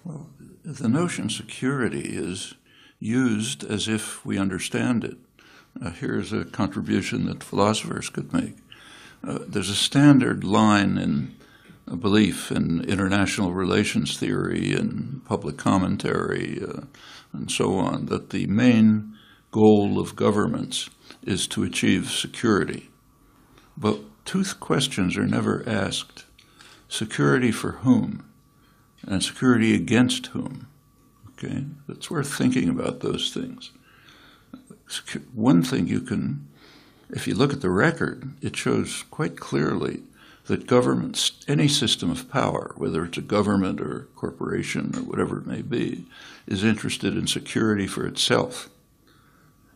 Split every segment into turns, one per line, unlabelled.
Well, the notion security is used as if we understand it. Here's a contribution that philosophers could make. There's a standard line in a belief in international relations theory and public commentary and so on, that the main goal of governments is to achieve security. But two questions are never asked. Security for whom? And security against whom? Okay, it's worth thinking about those things. One thing you can, if you look at the record, it shows quite clearly that governments, any system of power, whether it's a government or a corporation or whatever it may be, is interested in security for itself.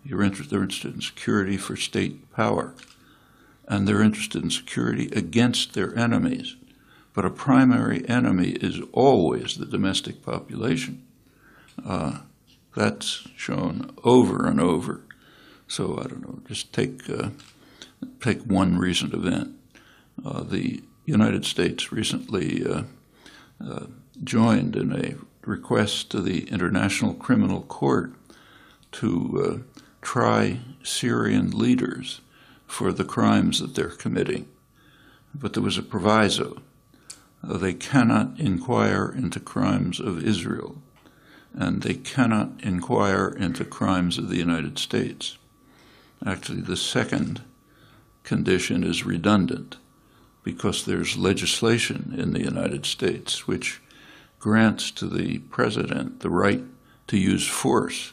They're interested in security for state power, and they're interested in security against their enemies. But a primary enemy is always the domestic population. That's shown over and over. So I don't know, just take one recent event. The United States recently joined in a request to the International Criminal Court to try Syrian leaders for the crimes that they're committing. But there was a proviso. They cannot inquire into crimes of Israel, and they cannot inquire into crimes of the United States. Actually, the second condition is redundant, because there's legislation in the United States which grants to the president the right to use force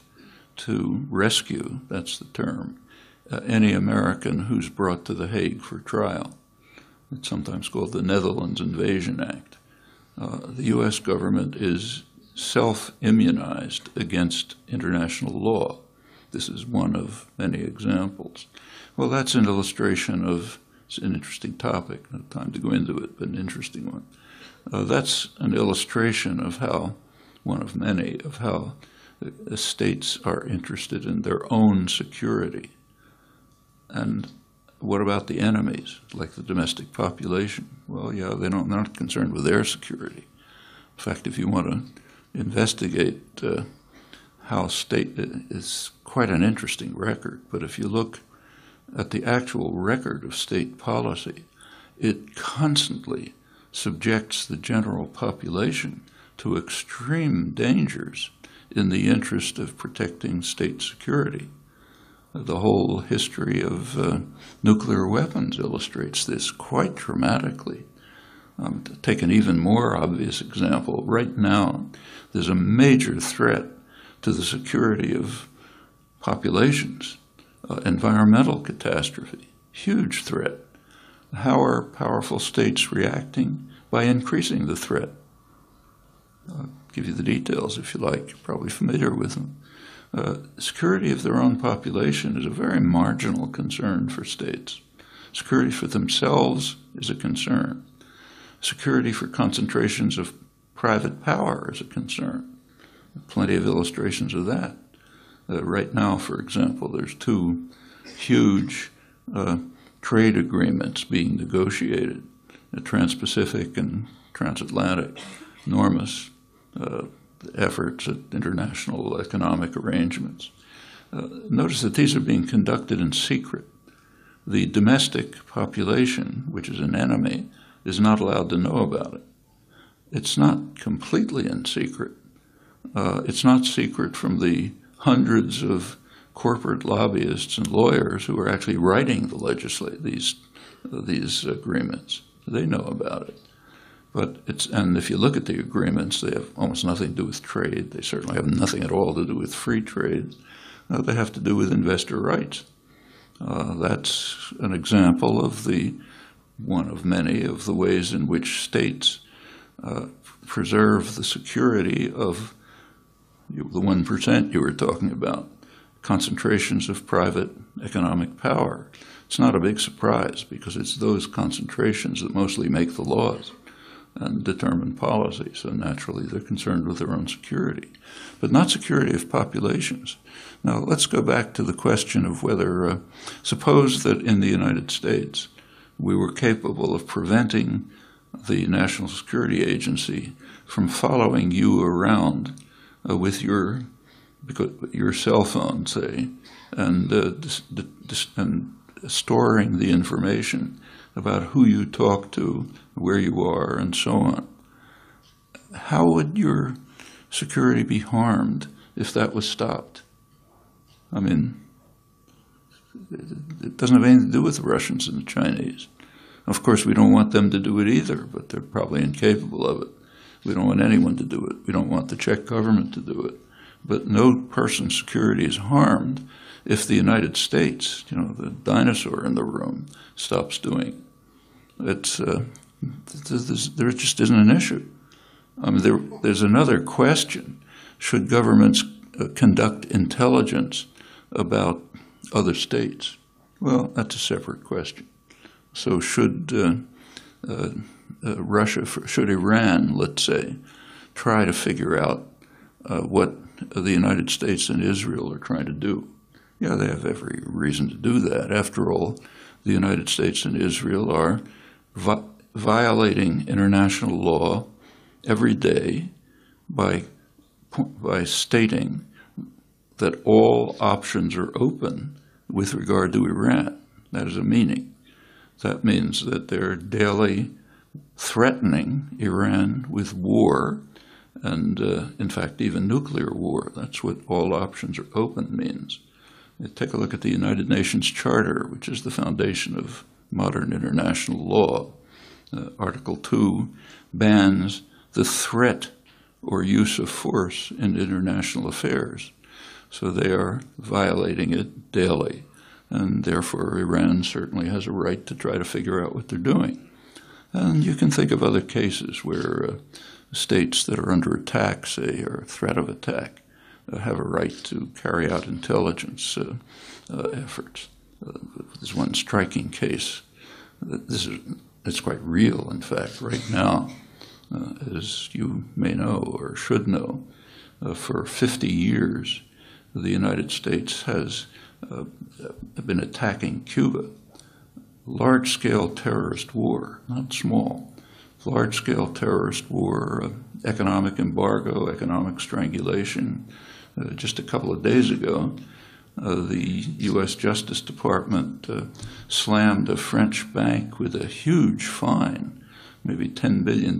to rescue, that's the term, any American who's brought to The Hague for trial. It's sometimes called the Netherlands Invasion Act. The U.S. government is self-immunized against international law. This is one of many examples. Well, that's an illustration of, it's an interesting topic, no time to go into it, but an interesting one. That's an illustration of how, one of many, of how states are interested in their own security. And what about the enemies, like the domestic population? Well, yeah, they're not concerned with their security. In fact, if you want to investigate how state, it's quite an interesting record, but if you look at the actual record of state policy, it constantly subjects the general population to extreme dangers in the interest of protecting state security. The whole history of nuclear weapons illustrates this quite dramatically. To take an even more obvious example, right now there's a major threat to the security of populations, environmental catastrophe, huge threat. How are powerful states reacting? By increasing the threat. I'll give you the details if you like, you're probably familiar with them. Security of their own population is a very marginal concern for states. Security for themselves is a concern. Security for concentrations of private power is a concern. Plenty of illustrations of that. Right now, for example, there's two huge trade agreements being negotiated, the Trans-Pacific and Transatlantic, enormous efforts at international economic arrangements. Notice that these are being conducted in secret. The domestic population, which is an enemy, is not allowed to know about it. It's not completely in secret. It's not secret from the hundreds of corporate lobbyists and lawyers who are actually writing these agreements. They know about it. But and if you look at the agreements, they have almost nothing to do with trade. They certainly have nothing at all to do with free trade. They have to do with investor rights. That's an example of one of many of the ways in which states preserve the security of the 1% you were talking about, concentrations of private economic power. It's not a big surprise because it's those concentrations that mostly make the laws and determine policy. So naturally, they're concerned with their own security, but not security of populations. Now, let's go back to the question of whether, suppose that in the United States, we were capable of preventing the National Security Agency from following you around with your cell phone, say, and storing the information about who you talk to, where you are, and so on. How would your security be harmed if that was stopped? I mean, it doesn't have anything to do with the Russians and the Chinese. Of course, we don't want them to do it either, but they're probably incapable of it. We don't want anyone to do it. We don't want the Czech government to do it. But no person's security is harmed if the United States, the dinosaur in the room, stops doing it. There just isn't an issue. I mean, there's another question. Should governments conduct intelligence about other states? Well, that's a separate question. So should should Iran, let's say, try to figure out what the United States and Israel are trying to do? Yeah, they have every reason to do that. After all, the United States and Israel are violating international law every day by stating that all options are open with regard to Iran. That is a meaning. That means that they're daily threatening Iran with war and, in fact, even nuclear war. That's what all options are open means. Take a look at the United Nations Charter, which is the foundation of modern international law. Article 2 bans the threat or use of force in international affairs. So they are violating it daily. And therefore, Iran certainly has a right to try to figure out what they're doing. And you can think of other cases where states that are under attack, say, or threat of attack, have a right to carry out intelligence efforts. There's one striking case. It's quite real, in fact, right now, as you may know or should know. For 50 years, the United States has been attacking Cuba. Large-scale terrorist war, not small. Large-scale terrorist war, economic embargo, economic strangulation. Just a couple of days ago, the U.S. Justice Department slammed a French bank with a huge fine, maybe $10 billion,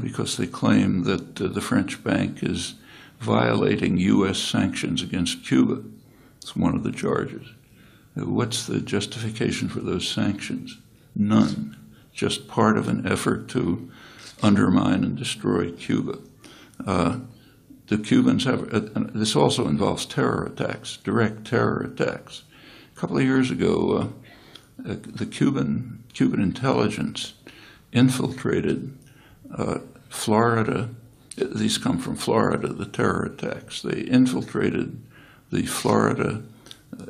because they claim that the French bank is violating U.S. sanctions against Cuba. It's one of the charges. What's the justification for those sanctions? None. Just part of an effort to undermine and destroy Cuba. The Cubans have, this also involves terror attacks, direct terror attacks. A couple of years ago, the Cuban intelligence infiltrated Florida. These come from Florida, the terror attacks. They infiltrated the Florida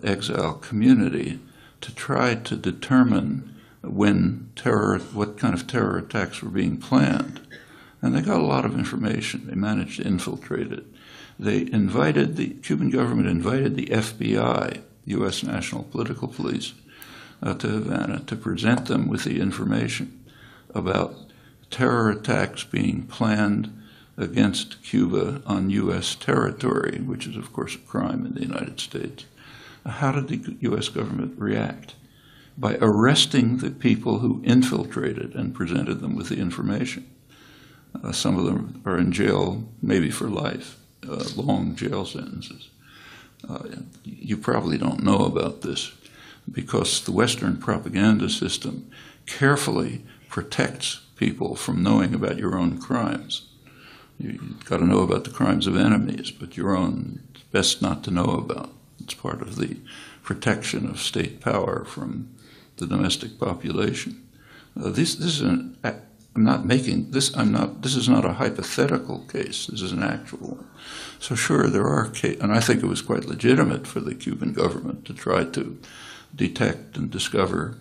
exile community to try to determine what kind of terror attacks were being planned. And they got a lot of information. They managed to infiltrate it. The Cuban government invited the FBI, U.S. National Political Police, to Havana to present them with the information about terror attacks being planned against Cuba on U.S. territory, which is, of course, a crime in the United States. How did the U.S. government react? By arresting the people who infiltrated and presented them with the information. Some of them are in jail, maybe for life, long jail sentences. You probably don't know about this because the Western propaganda system carefully protects people from knowing about your own crimes. You've got to know about the crimes of enemies, but your own, it's best not to know about. It's part of the protection of state power from the domestic population. This is not a hypothetical case. This is an actual one. So sure, there are cases, and I think it was quite legitimate for the Cuban government to try to detect and discover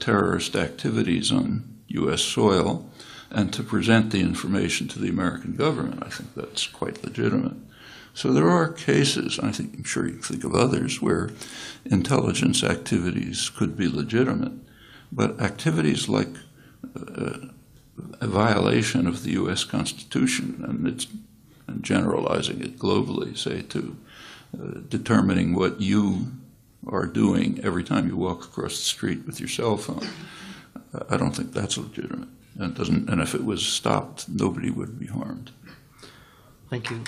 terrorist activities on U.S. soil and to present the information to the American government. I think that's quite legitimate. So there are cases, I'm sure you can think of others, where intelligence activities could be legitimate, but activities like a violation of the U.S. Constitution, and generalizing it globally, say, to determining what you are doing every time you walk across the street with your cell phone. I don't think that's legitimate. And if it was stopped, nobody would be harmed.
Thank you.